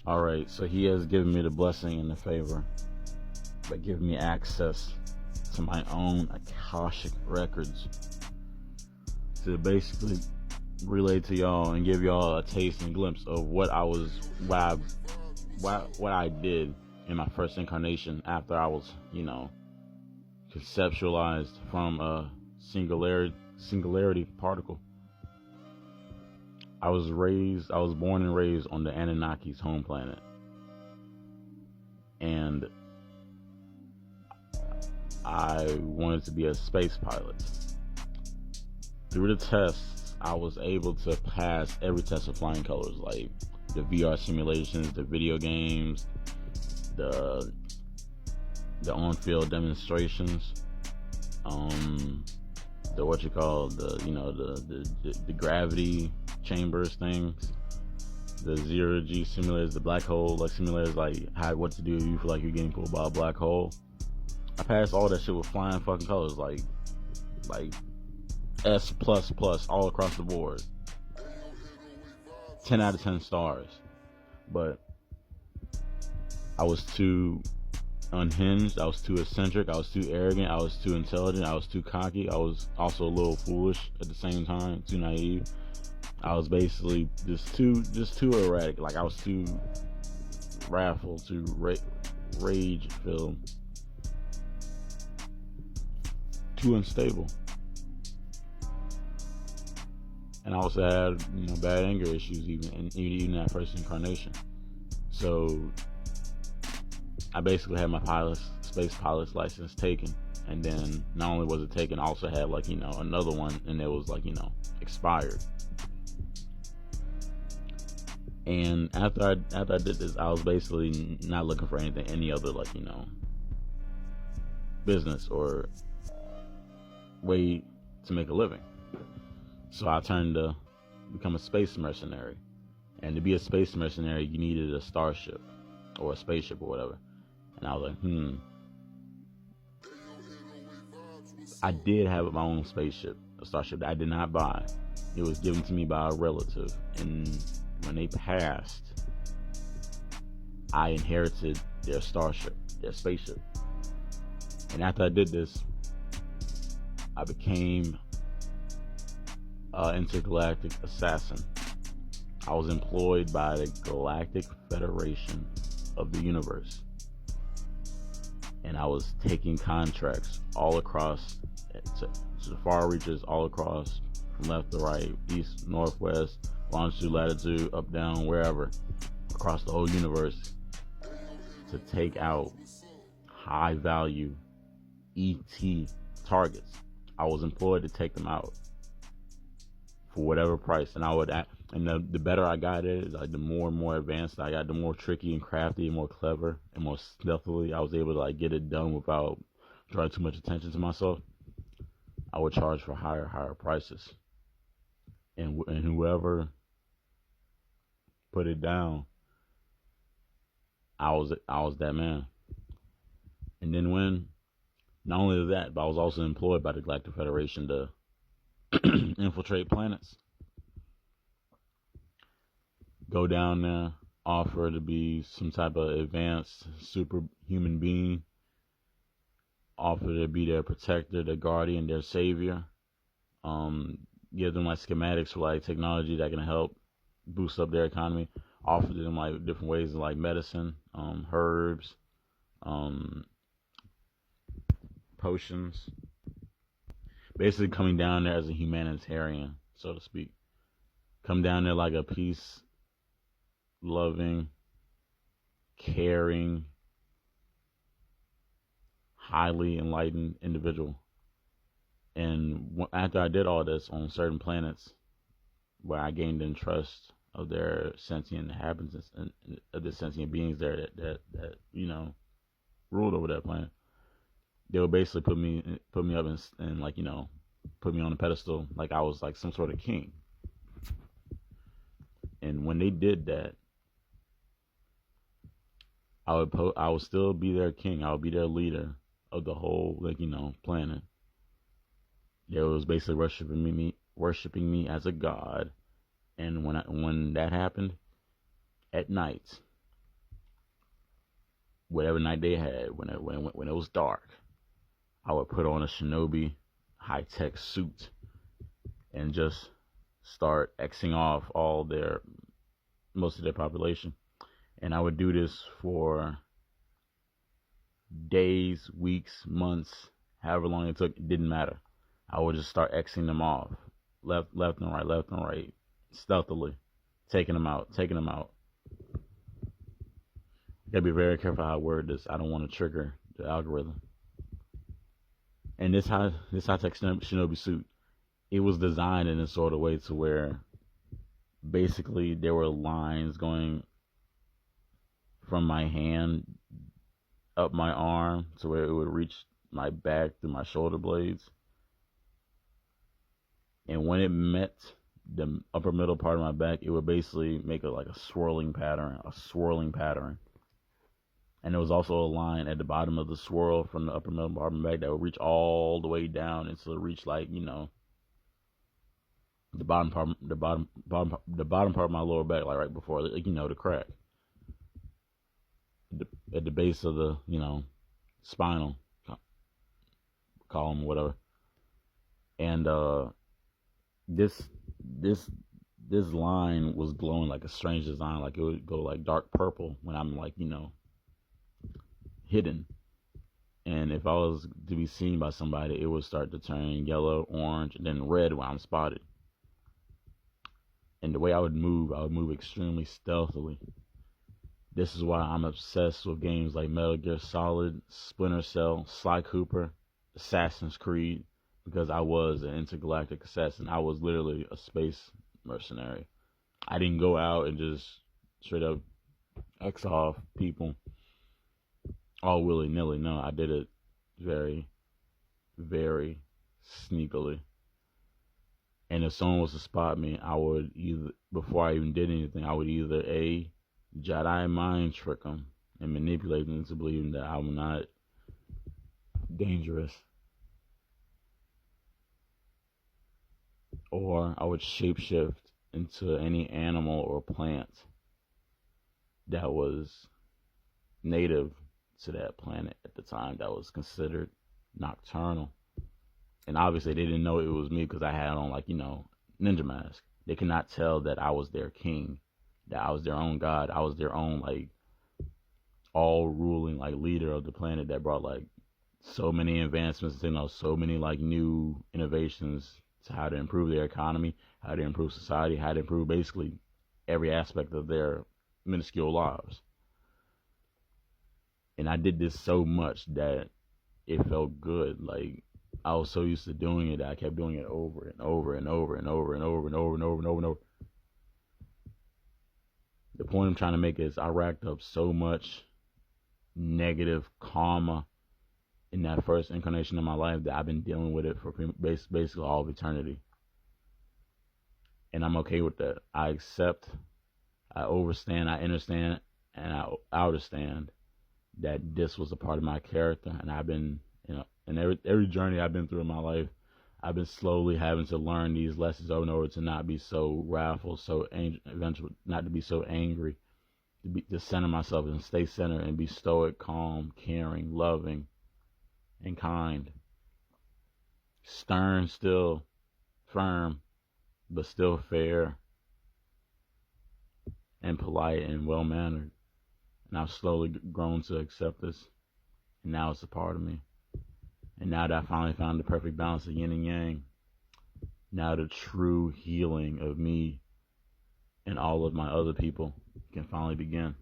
Alright, so he has given me the blessing and the favor by giving me access to my own Akashic records to basically relay to y'all and give y'all a taste and glimpse of what I did in my first incarnation after I was, conceptualized from a singularity particle. I was born and raised on the Anunnaki's home planet. And I wanted to be a space pilot. Through the tests, I was able to pass every test of flying colors, like the VR simulations, the video games, the on-field demonstrations, the gravity chambers things, the zero G simulators, the black hole simulators, like what to do if you feel like you're getting pulled by a black hole. I passed all that shit with flying fucking colors, like S++ all across the board. 10 out of 10 stars. But I was too unhinged, I was too eccentric, I was too arrogant, I was too intelligent, I was too cocky, I was also a little foolish at the same time, too naive. I was basically just too erratic. Like I was too wrathful, too rage filled, too unstable. And I also had, bad anger issues even in that first incarnation. So I basically had my space pilot's license taken. And then not only was it taken, I also had another one, and it was expired. And after I did this, I was basically not looking for any other business or way to make a living. So I turned to become a space mercenary. And to be a space mercenary, you needed a starship or a spaceship or whatever. And I was like, I did have my own spaceship, a starship that I did not buy. It was given to me by a relative. And when they passed, I inherited their starship, their spaceship. And after I did this, I became an intergalactic assassin. I was employed by the Galactic Federation of the Universe. And I was taking contracts all across, to the far reaches, all across, from left to right, east, northwest, longitude, latitude, up, down, wherever, across the whole universe, to take out high value ET targets. I was employed to take them out for whatever price, and the better I got at it, the more and more advanced I got, the more tricky and crafty and more clever and more stealthily I was able to get it done without drawing too much attention to myself. I would charge for higher prices, and whoever put it down, I was that man. And then when, not only that, but I was also employed by the Galactic Federation to infiltrate planets, go down there, offer to be some type of advanced superhuman being, offer to be their protector, their guardian, their savior, give them schematics for technology that can help boost up their economy, offer them different ways of medicine, herbs, potions, basically coming down there as a humanitarian, so to speak. Come down there like a peace loving, caring, highly enlightened individual. And after I did all this on certain planets where I gained in trust of their sentient inhabitants and of the sentient beings there that ruled over that planet, they would basically put me up and put me on a pedestal like I was some sort of king. And when they did that, I would still be their king. I would be their leader of the whole planet. They was basically worshiping me as a god. And when that happened, at night, whatever night they had, when it was dark, I would put on a Shinobi high-tech suit and just start Xing off most of their population. And I would do this for days, weeks, months, however long it took. It didn't matter. I would just start Xing them off, left and right, stealthily, taking them out. Gotta be very careful how I word this. I don't want to trigger the algorithm. And this high-tech Shinobi suit, it was designed in a sort of way to where basically there were lines going from my hand up my arm to where it would reach my back through my shoulder blades. And when it met the upper middle part of my back, it would basically make a swirling pattern. And there was also a line at the bottom of the swirl from the upper middle part of my back that would reach all the way down until it reached the bottom part of my lower back, like right before the crack at the base of the spinal column or whatever. And this line was glowing like a strange design, like it would go like dark purple when I'm hidden, and if I was to be seen by somebody, it would start to turn yellow, orange, and then red when I'm spotted. And the way I would move extremely stealthily. This is why I'm obsessed with games like Metal Gear Solid, Splinter Cell, Sly Cooper, Assassin's Creed, because I was an intergalactic assassin. I was literally a space mercenary. I didn't go out and just straight up X off people all willy-nilly. No, I did it very, very sneakily. And if someone was to spot me, I would either, before I even did anything, I would either A, Jedi mind trick them and manipulate them into believing that I'm not dangerous, or I would shapeshift into any animal or plant that was native to that planet at the time, that was considered nocturnal. And obviously they didn't know it was me because I had on ninja mask. They could not tell that I was their king, that I was their own god. I was their own all ruling leader of the planet that brought so many advancements, so many new innovations to how to improve their economy, how to improve society, how to improve basically every aspect of their minuscule lives. And I did this so much that it felt good. I was so used to doing it that I kept doing it over and over and over and over and over and over and over and over and over. The point I'm trying to make is I racked up so much negative karma in that first incarnation of my life that I've been dealing with it for basically all of eternity. And I'm okay with that. I accept, I overstand, I understand, and I understand that this was a part of my character. And I've been, in every journey I've been through in my life, I've been slowly having to learn these lessons over and over to not be so wrathful, eventually not to be so angry, to center myself and stay centered and be stoic, calm, caring, loving, and kind. Stern still, firm, but still fair and polite and well-mannered. And I've slowly grown to accept this, and now it's a part of me. And now that I finally found the perfect balance of yin and yang, now the true healing of me and all of my other people can finally begin.